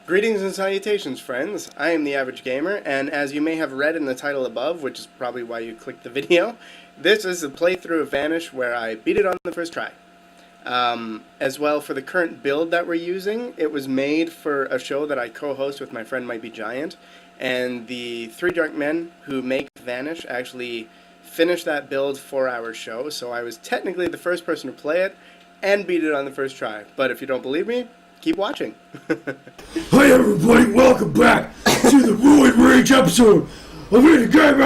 Greetings and salutations, friends. I am the Average Gamer, and as you may have read in the title above, which is probably why you clicked the video, this is a playthrough of Vanish where I beat it on the first try. As well, for the current build that we're using, it was made for a show that I co-host with my friend Might Be Giant, and the three drunk men who make Vanish actually finished that build for our show, so I was technically the first person to play it and beat it on the first try. But if you don't believe me, keep watching. Hi everybody, welcome back to the Roid Rage episode of In the Game.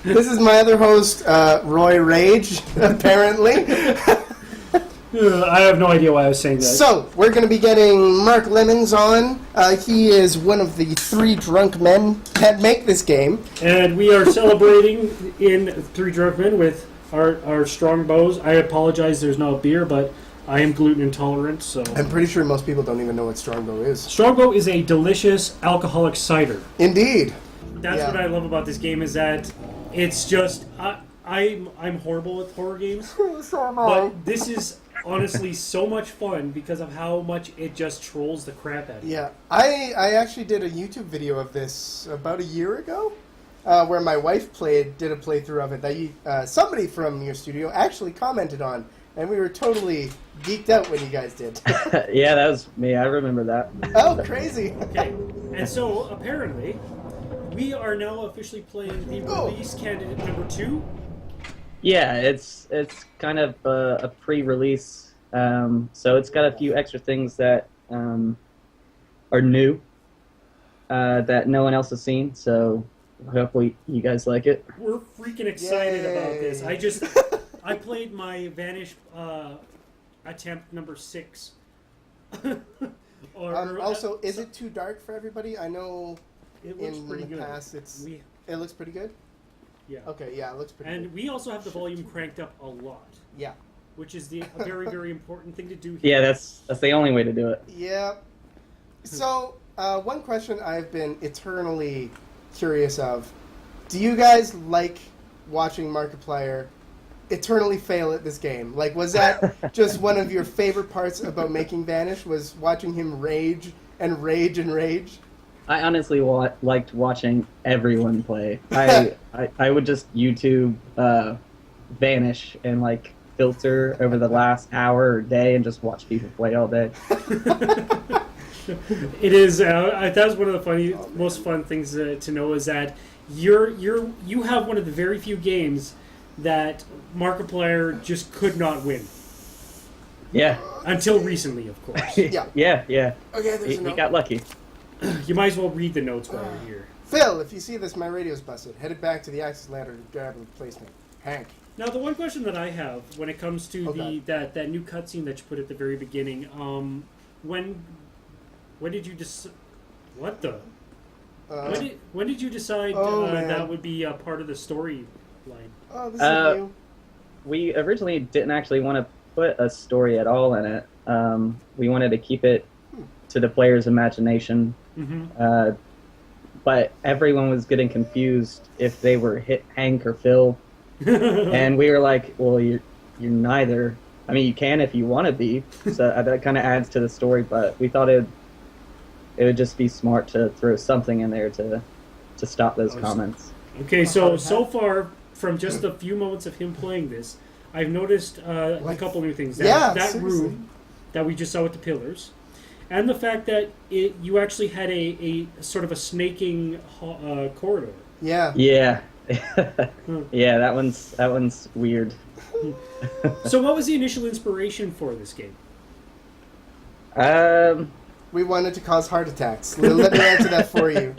This is my other host, Roy Rage, apparently. I have no idea why I was saying that. So, we're going to be getting Mark Lemons on. He is one of the three drunk men that make this game. And we are celebrating in Three Drunk Men with our strong bows. I apologize, there's no beer, but I am gluten intolerant, so... I'm pretty sure most people don't even know what Strongbow is. Strongbow is a delicious alcoholic cider. Indeed. That's what I love about this game, is that it's just... I'm horrible with horror games. So am I. But this is honestly so much fun because of how much it just trolls the crap out of you. Yeah. I actually did a YouTube video of this about a year ago, where my wife did a playthrough of it that somebody from your studio actually commented on. And we were totally geeked out when you guys did. Yeah, that was me. I remember that. Oh, crazy. Okay, and so apparently, we are now officially playing the release candidate number 2. Yeah, it's kind of a pre-release, so it's got a few extra things that are new that no one else has seen. So hopefully you guys like it. We're freaking excited about this. I played my Vanish attempt number 6. Also, is it too dark for everybody? I know it looks in pretty the good. past it looks pretty good? Yeah. Okay, yeah, it looks pretty good. And we also have the volume cranked up a lot. Yeah. Which is a very, very important thing to do here. Yeah, that's the only way to do it. Yeah. So, one question I've been eternally curious of. Do you guys like watching Markiplier eternally fail at this game? Like, was that just one of your favorite parts about making Vanish, was watching him rage and rage and rage? I honestly liked watching everyone play. I would just YouTube Vanish and like filter over the last hour or day and just watch people play all day. It is. That's one of the most fun things to know, is that you have one of the very few games that Markiplier just could not win. Yeah. Until recently, of course. Yeah. Yeah. Okay, he got lucky. You might as well read the notes while you're here. Phil, if you see this, my radio's busted. Headed back to the access ladder to grab a replacement. Hank. Now, the one question that I have when it comes to that new cutscene that you put at the very beginning, when did you decide? What the? When did you decide that would be a part of the storyline? Oh, this is new. We originally didn't actually want to put a story at all in it. We wanted to keep it to the player's imagination. Mm-hmm. But everyone was getting confused if they were Hank or Phil. And we were like, well, you're neither. I mean, you can if you want to be. So that kind of adds to the story, but we thought it would just be smart to throw something in there to stop those comments. Okay, so far, from just a few moments of him playing this, I've noticed a couple new things. That room that we just saw with the pillars, and the fact that you actually had a sort of a snaking corridor. Yeah. Yeah. Yeah, that one's weird. So what was the initial inspiration for this game? We wanted to cause heart attacks. Let me answer that for you.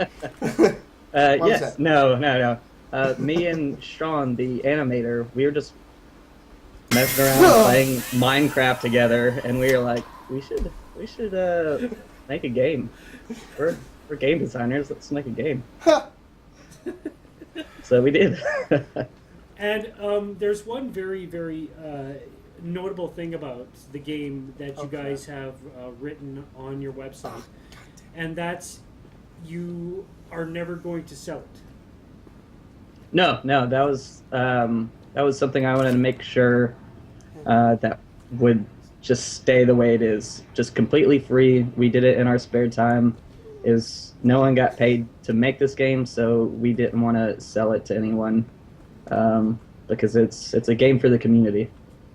Yes. No. Me and Sean, the animator, we were just messing around playing Minecraft together, and we were like, we should make a game. We're game designers. Let's make a game. So we did. And there's one very, very notable thing about the game that you guys have written on your website, and that's you are never going to sell it. No, that was something I wanted to make sure that would just stay the way it is, just completely free. We did it in our spare time. No one got paid to make this game, so we didn't want to sell it to anyone, because it's a game for the community.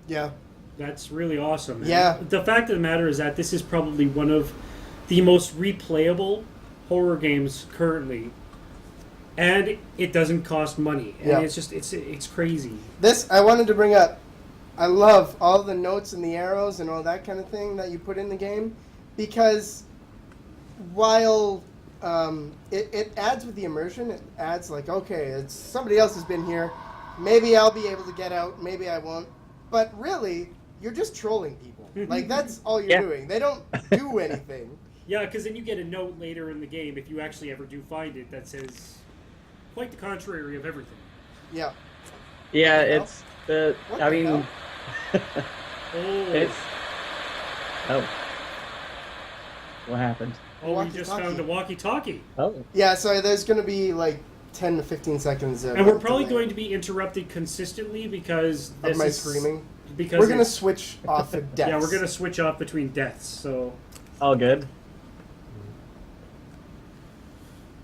Yeah. That's really awesome. Man. Yeah. The fact of the matter is that this is probably one of the most replayable horror games currently, and it doesn't cost money. And it's just it's crazy. This I wanted to bring up. I love all the notes and the arrows and all that kind of thing that you put in the game, because while it adds with the immersion, it adds like, okay, it's somebody else has been here. Maybe I'll be able to get out. Maybe I won't. But really, you're just trolling people. Like, that's all you're doing. They don't do anything. Yeah, because then you get a note later in the game, if you actually ever do find it, that says quite the contrary of everything. Yeah. Yeah, it's the. What I the mean, hell? it's. Oh. What happened? Oh, we just found a walkie-talkie. Oh. Yeah, so there's going to be like 10 to 15 seconds of and we're probably delay going to be interrupted consistently because of my screaming. Because we're going to switch off the deaths. Yeah, we're going to switch off between deaths. So. All good.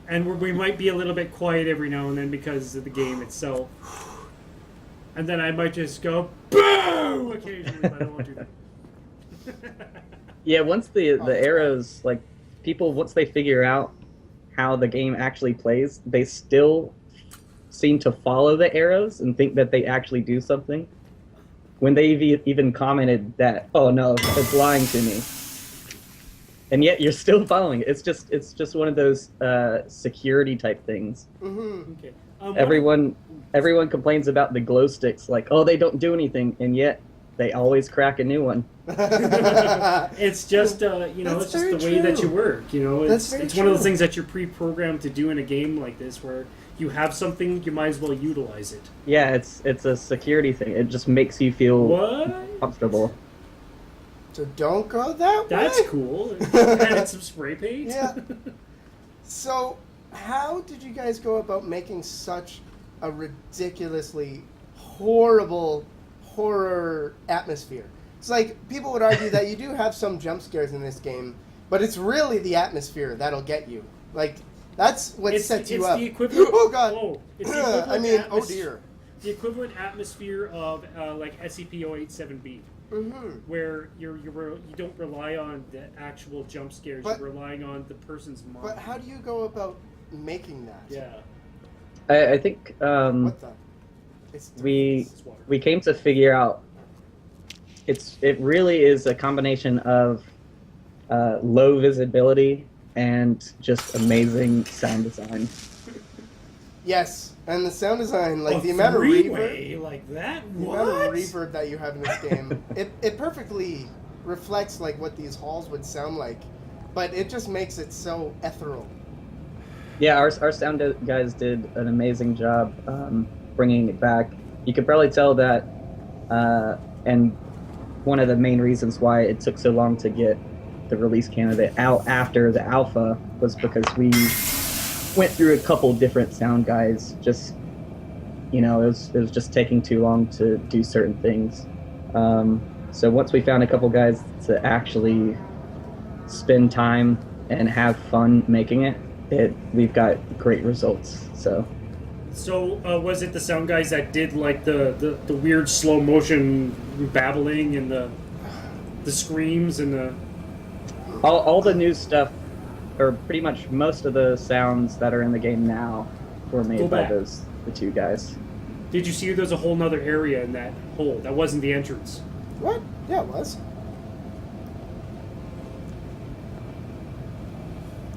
And we might be a little bit quiet every now and then because of the game itself. And then I might just go boo occasionally, but I won't do that. Yeah, once the arrows, like, people, once they figure out how the game actually plays, they still seem to follow the arrows and think that they actually do something. When they even commented that, oh no, it's lying to me. And yet you're still following it. It's just one of those security type things. Mm-hmm. Okay. Everyone complains about the glow sticks, like, oh, they don't do anything, and yet they always crack a new one. It's just it's just the way that you work. You know, it's one of those things that you're pre-programmed to do in a game like this, where you have something, you might as well utilize it. Yeah, it's a security thing. It just makes you feel comfortable. So don't go that way. That's cool. Added some spray paint. Yeah. So, how did you guys go about making such a ridiculously horrible horror atmosphere? It's like, people would argue that you do have some jump scares in this game, but it's really the atmosphere that'll get you. Like, that's what sets you up. The equivalent, oh god! Oh, it's the equivalent I mean, oh dear. The equivalent atmosphere of like SCP-087-B. Mm-hmm. Where you don't rely on the actual jump scares, you're relying on the person's mind. But how do you go about making that? Yeah. I think what the? we came to figure out it really is a combination of low visibility and just amazing sound design. Yes, and the sound design, like the amount of reverb, like that. The amount of reverb that you have in this game, it perfectly reflects like what these halls would sound like, but it just makes it so ethereal. Yeah, our sound guys did an amazing job bringing it back. You could probably tell that, and one of the main reasons why it took so long to get the release candidate out after the alpha was because we went through a couple different sound guys. Just, it was just taking too long to do certain things. So once we found a couple guys to actually spend time and have fun making it, we've got great results. So was it the sound guys that did like the weird slow motion babbling and the screams and the all the new stuff, or pretty much most of the sounds that are in the game now, were made by the two guys. Did you see there's a whole nother area in that hole? That wasn't the entrance. What? Yeah, it was.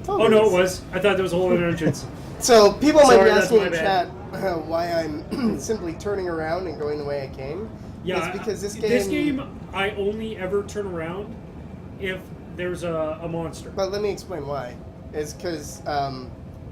Oh no, it was. I thought there was a whole other entrance. So people might be Sorry, asking in that's my chat why I'm simply turning around and going the way I came. Yeah, it's because this game I only ever turn around if there's a monster. But let me explain why. It's because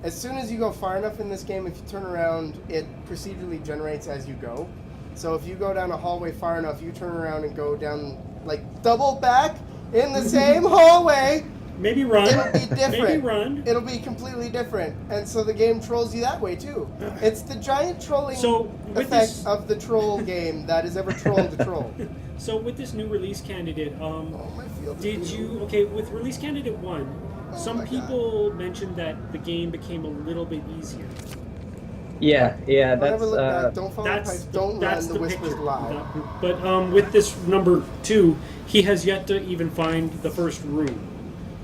as soon as you go far enough in this game, if you turn around, it procedurally generates as you go. So if you go down a hallway far enough, you turn around and go down, like, double back in the same hallway, Maybe run. It'll be different. Maybe run. It'll be completely different, and so the game trolls you that way too. It's the giant trolling effect of the troll game that has ever trolled the troll. So with this new release candidate, my field did of you with release candidate 1? Some people mentioned that the game became a little bit easier. Yeah, Don't that's ever look back. Don't follow the that's pipes. Don't that's run. The whispers picture. lie. But with this number 2, he has yet to even find the first room.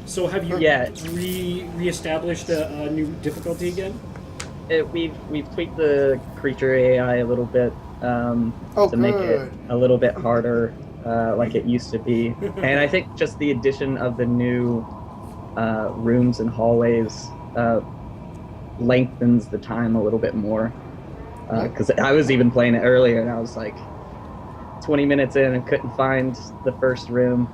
So have you re-established a new difficulty again? We've tweaked the creature AI a little bit to make it a little bit harder, like it used to be. And I think just the addition of the new rooms and hallways lengthens the time a little bit more. Because I was even playing it earlier, and I was like 20 minutes in and couldn't find the first room.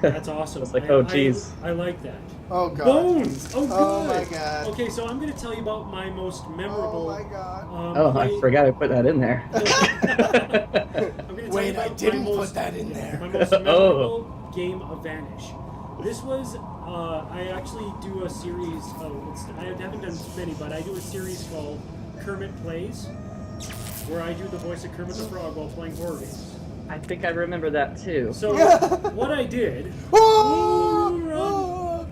That's awesome. I was like, oh, geez. I like that. Oh, God. Bones! Oh, good. Oh, my God. Okay, so I'm going to tell you about my most memorable... Oh, my God. I forgot I put that in there. Wait, I didn't put that in there. My most memorable game of Vanish. This was... I actually do a series... I haven't done many, but I do a series called Kermit Plays, where I do the voice of Kermit the Frog while playing horror games. I think I remember that too. So what I did...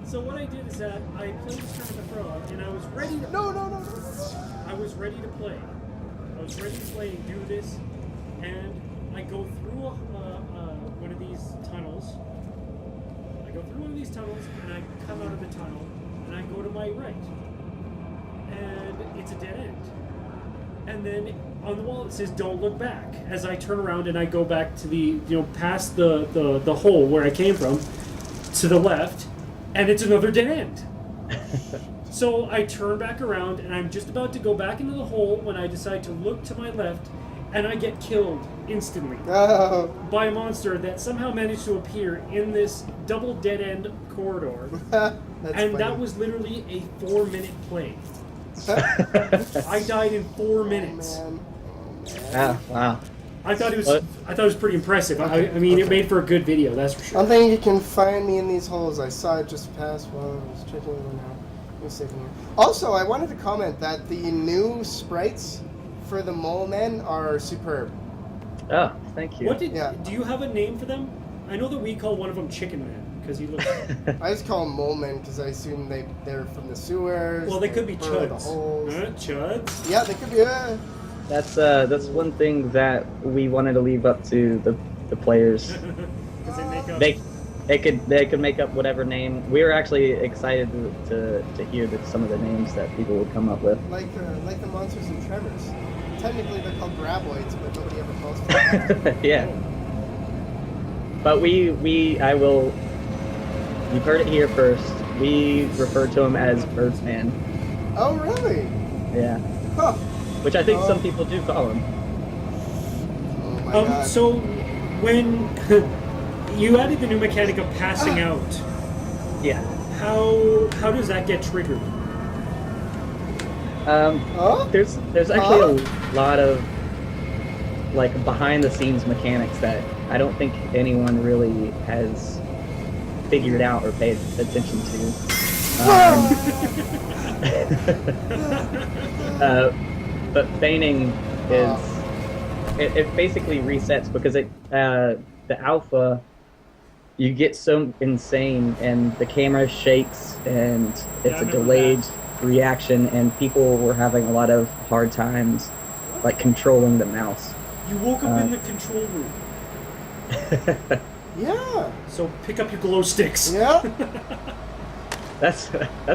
So what I did is that I played as Kermit the Frog, and I was ready to... No. I was ready to play. I was ready to play and do this, and I go through one of these tunnels. And I come out of the tunnel, and I go to my right. And it's a dead end. And then on the wall it says, "Don't look back." As I turn around and I go back to past the hole where I came from, to the left, and it's another dead end. So I turn back around, and I'm just about to go back into the hole when I decide to look to my left, and I get killed instantly by a monster that somehow managed to appear in this double dead-end corridor. Funny. That was literally a 4-minute play. I died in 4 minutes. Oh, man. Wow. I thought it was pretty impressive. I mean, it made for a good video, that's for sure. I don't think you can find me in these holes. I saw it just pass while I was checking them out. Also, I wanted to comment that the new sprites for the mole men are superb. Oh, thank you. Do you have a name for them? I know that we call one of them Chicken Man because he looks. I just call them mole men because I assume they're from the sewers. Well, they could be burrow the chuds. holes. Chuds. Yeah, they could be. That's one thing that we wanted to leave up to the players. Because they make up. They could make up whatever name. We were actually excited to hear some of the names that people would come up with. Like the monsters in Tremors. Technically, they're called graboids, but nobody ever calls them. Yeah. But you've heard it here first. We refer to him as Birdsman. Oh, really? Yeah. Huh. Which I think some people do call him. Oh my God. So when you added the new mechanic of passing out, yeah. How does that get triggered? There's actually a lot of like behind the scenes mechanics that I don't think anyone really has figured out or paid attention to. But feigning is it basically resets because the alpha, you get so insane and the camera shakes and it's a delayed reaction, and people were having a lot of hard times like controlling the mouse. You woke up in the control room. Yeah. So pick up your glow sticks. Yeah. That's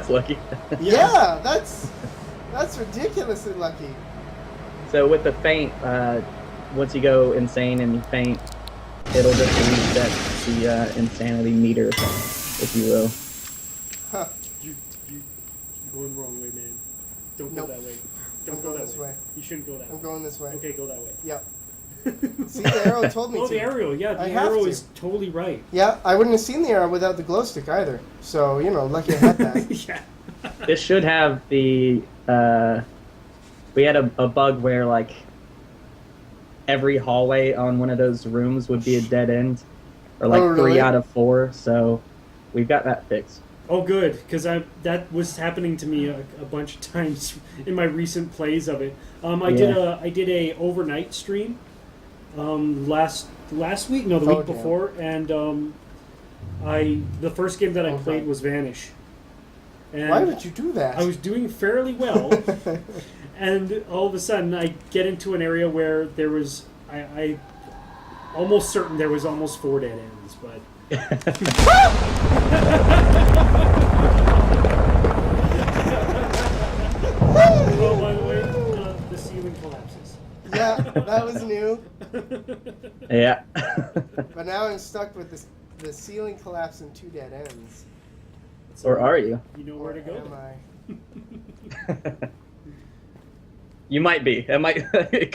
lucky. Yeah, that's ridiculously lucky. So with the feint, once you go insane and you feint, it'll just reset the insanity meter, if you will. Huh. You're going the wrong way, man. Don't go that way. Don't go that way. You shouldn't go that way. I'm going this way. Okay, go that way. Yep. See, the arrow told me to. Oh, the arrow, yeah. The I have arrow to. is totally right. Yeah, I wouldn't have seen the arrow without the glow stick either. So, lucky I had that. Yeah. This should have the... we had a bug where, like, every hallway on one of those rooms would be a dead end. Or, like, Oh, really? 3 out of 4. So, we've got that fixed. Oh, good, because that was happening to me a bunch of times in my recent plays of it. I did a overnight stream last week, no, the week before, and the first game that I played was Vanish. And why would you do that? I was doing fairly well, and all of a sudden I get into an area where there was I almost certain there was almost 4 dead ends, but. Oh, by the way, the ceiling collapses. Yeah, that was new. Yeah. But now I'm stuck with the ceiling collapse and 2 dead ends. So Or are you? You know where to go. Am I? You might be. It might.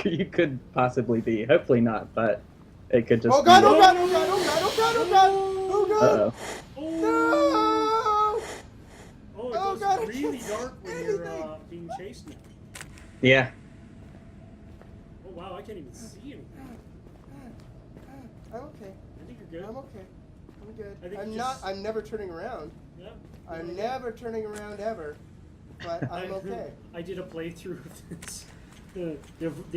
You could possibly be. Hopefully not, but it could just. Oh god! Be Oh god! Oh god! Oh god! Oh god! Oh god! Oh god! Uh-oh. No! Oh, it Oh, goes God, I really can't dark see when you're anything. being chased now. Yeah. Oh wow, I can't even see anything. I'm okay. I think you're good. I'm okay. I'm good. I think I'm you not. just- I'm never turning around. Yeah. I'm never turning around ever. But I'm okay. I did a playthrough of this. The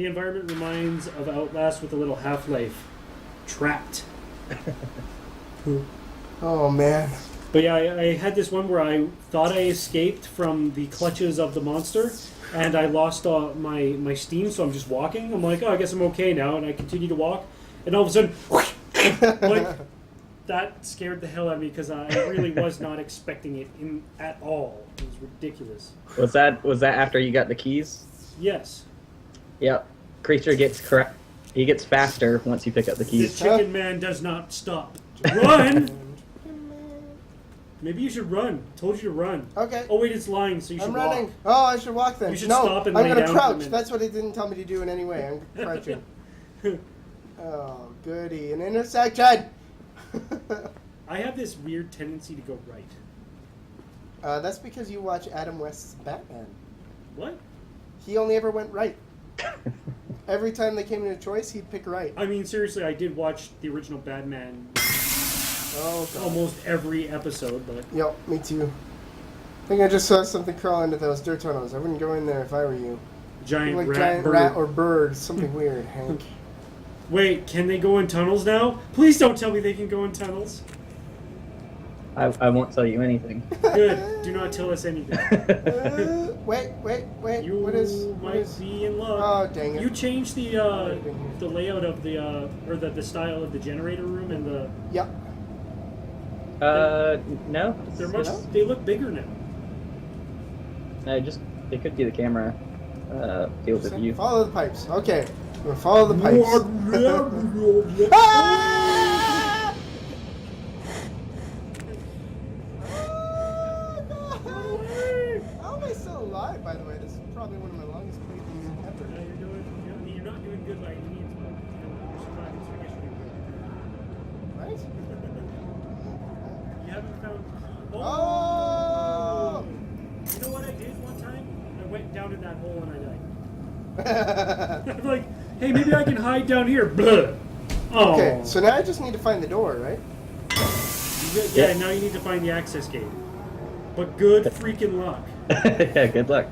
environment reminds of Outlast with a little Half-Life. Trapped. Oh man. But yeah, I had this one where I thought I escaped from the clutches of the monster, and I lost my steam, so I'm just walking. I'm like, oh, I guess I'm okay now, and I continue to walk, and all of a sudden, like, that scared the hell out of me because I really was not expecting it at all. It was ridiculous. Was that after you got the keys? Yes. Yep. Creature gets he gets faster once you pick up the The keys. chicken man does not stop. Run! Maybe you should run. Told you to run. Okay. Oh wait, it's lying, so you should I'm running. walk. Oh, I should walk then. You should no, stop and I'm lay gonna down for a crouch. minute. That's what it didn't tell me to do in any way. I'm crouching. Oh, goody. An intersection! I have this weird tendency to go right. That's because you watch Adam West's Batman. What? He only ever went right. Every time they came into choice, he'd pick right. I mean, seriously, I did watch the original Batman Oh, God. almost every episode, but Yep, me too. I think I just saw something crawl into those dirt tunnels. I wouldn't go in there if I were you. giant Like rat giant bird. rat or bird. Something weird, Hank. Wait, can they go in tunnels now? Please don't tell me they can go in tunnels. I won't tell you anything. Good. Do not tell us anything. Wait. You What is? might be in luck. Oh, dang it. You changed the layout of the or the style of the generator room and the. Yep. No. They're much. No? They look bigger now. No, just it could be the camera field of view. Follow the pipes. Okay. I'm gonna follow the pipes. Ah! How am I still alive, by the way? This is probably one of my longest playthroughs ever. You're not doing good by any means, but you're surviving, so I guess you're doing good. Right? You haven't found. Oh! You know what I did one time? I went down in that hole and I died. I'm like, hey, maybe I can hide down here. Blah. Oh. Okay, so now I just need to find the door, right? Yeah, now you need to find the access gate. But good freaking luck. Yeah, good luck.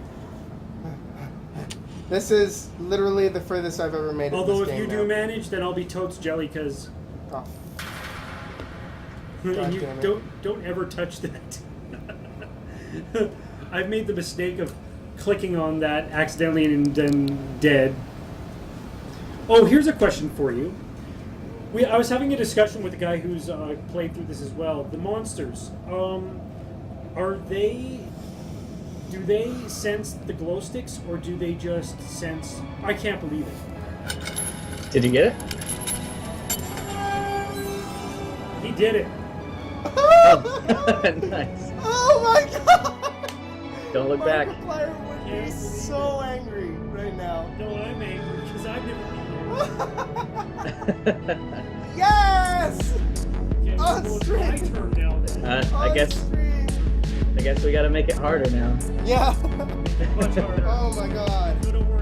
This is literally the furthest I've ever made it. Although this if you game do now. manage, then I'll be totes jelly because Oh, and you damn it. don't ever touch that. I've made the mistake of clicking on that accidentally and then dead. Oh, here's a question for you. I was having a discussion with a guy who's played through this as well. The monsters, do they sense the glow sticks or do they just sense? I can't believe it. Did you get it? He did it. Nice. Oh my god! Don't look back. Markiplier would be so angry right now. No, I'm angry because I've never been here. Yes! Okay, On well, it's my stream. turn now then. I On guess stream. we gotta make it harder now. Yeah. Much harder. Oh my god. No, don't worry.